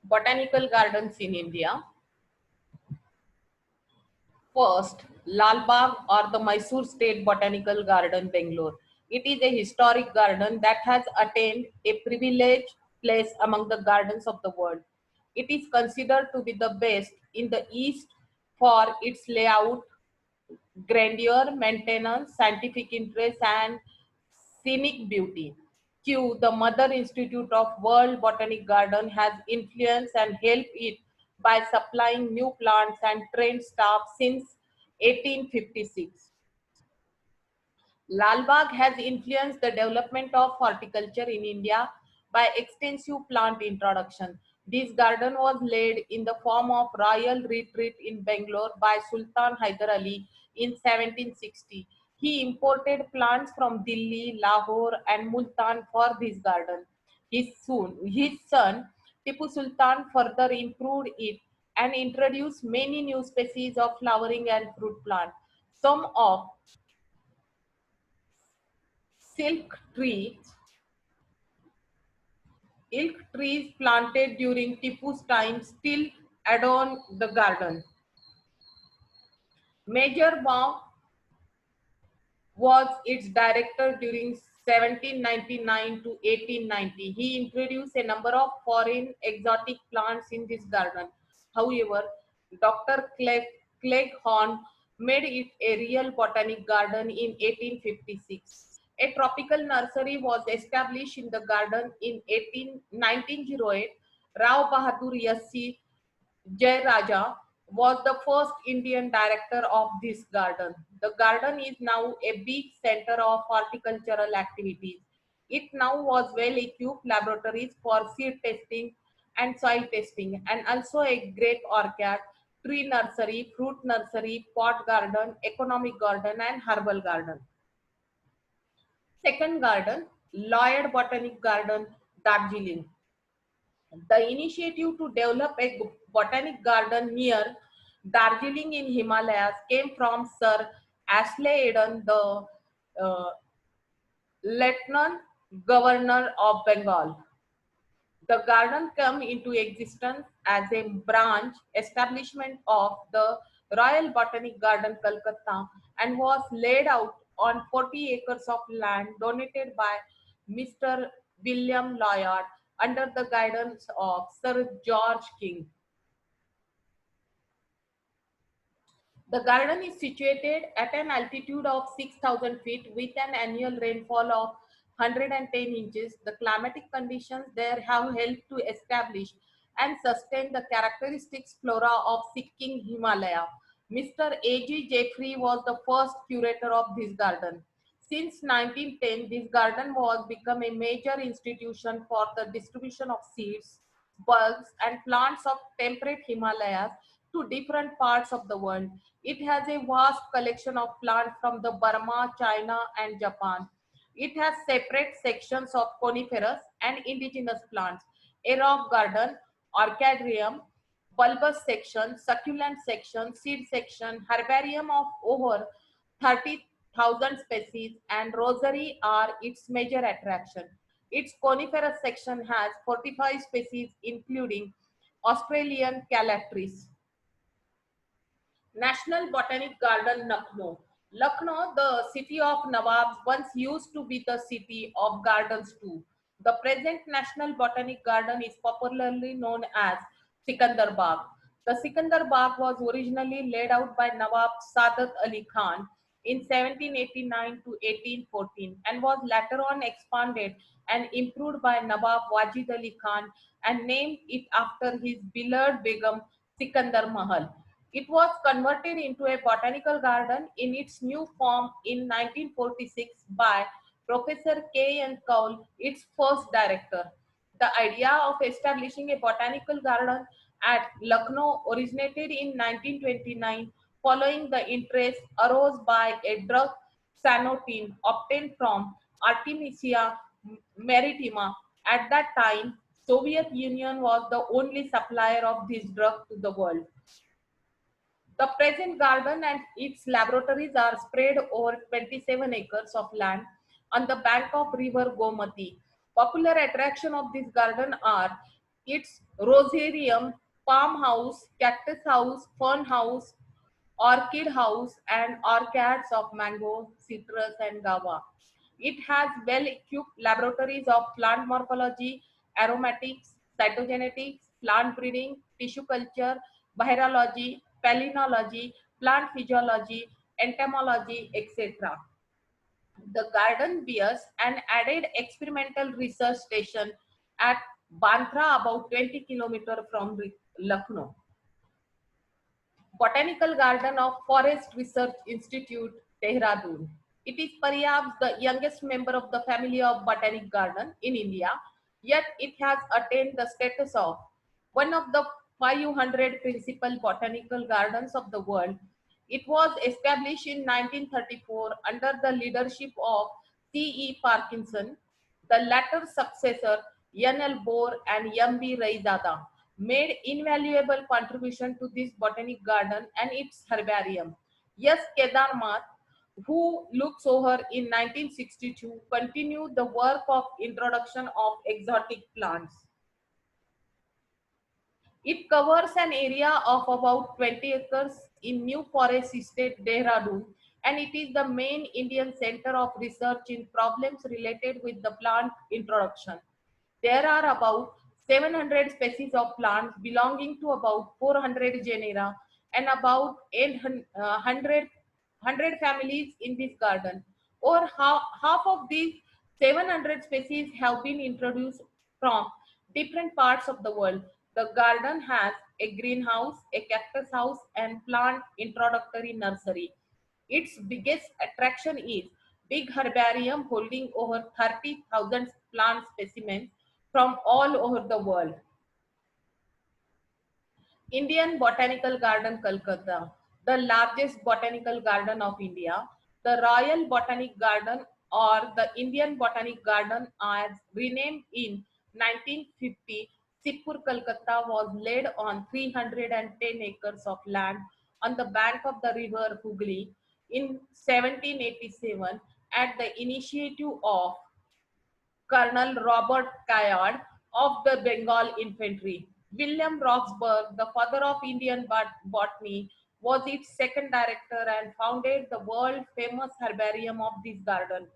Botanical gardens in India. First, Lal Bagh or the Mysore State Botanical Garden, Bangalore. It is a historic garden that has attained a privileged place among the gardens of the world. It is considered to be the best in the East for its layout, grandeur, maintenance, scientific interest, and scenic beauty. Q, the Mother Institute of World Botanic Garden, has influenced and helped it by supplying new plants and trained staff since 1856. Lal Bagh has influenced the development of horticulture in India by extensive plant introduction. This garden was laid in the form of royal retreat in Bangalore by Sultan Hyder Ali in 1760. He imported plants from Delhi, Lahore, and Multan for this garden. His son Tipu Sultan further improved it and introduced many new species of flowering and fruit plants. Some of silk trees, ilk trees planted during Tipu's time still adorn the garden. Major Baum was its director during 1799 to 1890. He introduced a number of foreign exotic plants in this garden. However, Dr. Cleghorn made it a real botanic garden in 1856. A tropical nursery was established in the garden in 1908. Rao Bahadur Yassi Jayaraja was the first Indian director of this garden. The garden is now a big center of horticultural activities. It now was well equipped laboratories for seed testing and soil testing, and also a grape orchard, tree nursery, fruit nursery, pot garden, economic garden, and herbal garden. Second garden, Lloyd Botanic Garden, Darjeeling. The initiative to develop a botanic garden near Darjeeling in Himalayas came from Sir Ashley Eden, the uh, Lieutenant Governor of Bengal. The garden came into existence as a branch establishment of the Royal Botanic Garden, Calcutta, and was laid out on 40 acres of land donated by Mr. William Lloyd under the guidance of Sir George King. The garden is situated at an altitude of 6,000 feet with an annual rainfall of 110 inches. The climatic conditions there have helped to establish and sustain the characteristic flora of Sikkim Himalaya. Mr. A.G. Jeffrey was the first curator of this garden. Since 1910, this garden was become a major institution for the distribution of seeds, bulbs, and plants of temperate Himalayas to different parts of the world. It has a vast collection of plants from the Burma, China, and Japan. It has separate sections of coniferous and indigenous plants, a rock garden, orchidarium, bulbous section, succulent section, seed section, herbarium of over 30,000 species, and rosary are its major attraction. Its coniferous section has 45 species, including Australian Calatris. National Botanic Garden, Lucknow. Lucknow, the city of Nawabs, once used to be the city of gardens too. The present National Botanic Garden is popularly known as Sikandar Bagh. The Sikandar Bagh was originally laid out by Nawab Sadat Ali Khan in 1789 to 1814 and was later on expanded and improved by Nawab Wajid Ali Khan and named it after his beloved Begum Sikandar Mahal. It was converted into a botanical garden in its new form in 1946 by Professor K. N. Kaul, its first director. The idea of establishing a botanical garden at Lucknow originated in 1929 following the interest arose by a drug sanotine obtained from Artemisia maritima. At that time, Soviet Union was the only supplier of this drug to the world. The present garden and its laboratories are spread over 27 acres of land on the bank of river Gomati. Popular attraction of this garden are Its rosarium, palm house, cactus house, fern house, orchid house, and orchards of mango, citrus, and guava. It has well-equipped laboratories of plant morphology, aromatics, cytogenetics, plant breeding, tissue culture, virology, palynology, plant physiology, entomology, etc. The garden bears an added experimental research station at Bandra, about 20 kilometers from Lucknow. Botanical Garden of Forest Research Institute, Dehradun. It is perhaps the youngest member of the family of botanic garden in India, yet it has attained the status of one of the 500 principal botanical gardens of the world. It was established in 1934 under the leadership of C.E. Parkinson. The latter successor, N.L. Bohr and M.B. Raizada, made invaluable contribution to this botanic garden and its herbarium. Yes, Kedarnath, who looks over in 1962, continued the work of introduction of exotic plants. It covers an area of about 20 acres in New Forest Estate, Dehradun, and it is the main Indian center of research in problems related with the plant introduction. There are about 700 species of plants belonging to about 400 genera and about 100 families in this garden. Or half of these 700 species have been introduced from different parts of the world. The garden has a greenhouse, a cactus house, and plant introductory nursery. Its biggest attraction is big herbarium holding over 30,000 plant specimens from all over the world. Indian Botanical Garden, Kolkata, the largest botanical garden of India. The Royal Botanic Garden or the Indian Botanic Garden, as renamed in 1950, Sipur, Kolkata, was laid on 310 acres of land on the bank of the river Hooghly in 1787 at the initiative of Colonel Robert Caird of the Bengal Infantry. William Roxburgh, the father of Indian botany, was its second director and founded the world famous herbarium of this garden.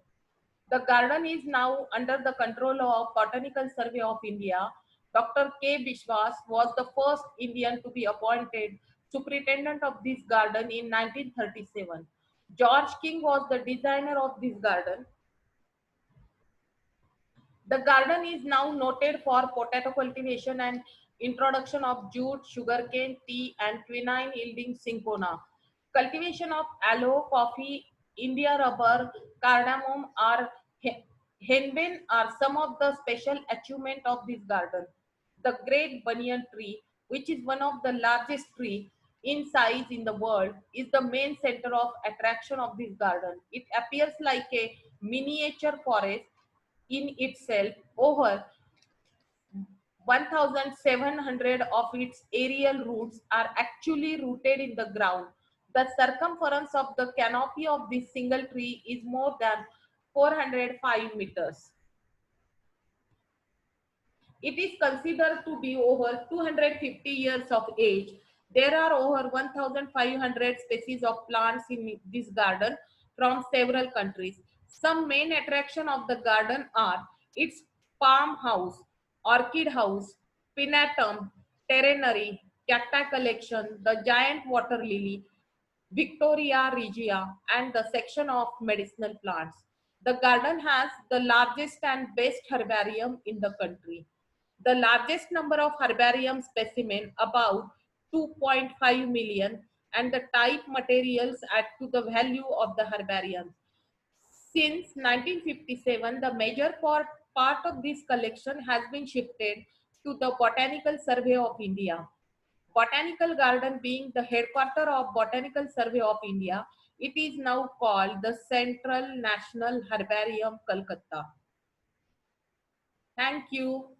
The garden is now under the control of Botanical Survey of India. Dr. K. Bishwas was the first Indian to be appointed superintendent of this garden in 1937. George King was the designer of this garden. The garden is now noted for potato cultivation and introduction of jute, sugarcane, tea, and quinine yielding cinchona. Cultivation of aloe, coffee, India rubber, cardamom, or henbane are some of the special achievements of this garden. The great banyan tree, which is one of the largest trees in size in the world, is the main center of attraction of this garden. It appears like a miniature forest in itself. Over 1,700 of its aerial roots are actually rooted in the ground. The circumference of the canopy of this single tree is more than 405 meters. It is considered to be over 250 years of age. There are over 1,500 species of plants in this garden from several countries. Some main attraction of the garden are its palm house, orchid house, pinatum, terranary, cacti collection, the giant water lily, Victoria regia, and the section of medicinal plants. The garden has the largest and best herbarium in the country. The largest number of herbarium specimen, about 2.5 million, and the type materials add to the value of the herbarium. Since 1957, the major part of this collection has been shifted to the Botanical Survey of India. Botanical Garden being the headquarter of Botanical Survey of India, it is now called the Central National Herbarium, Kolkata. Thank you.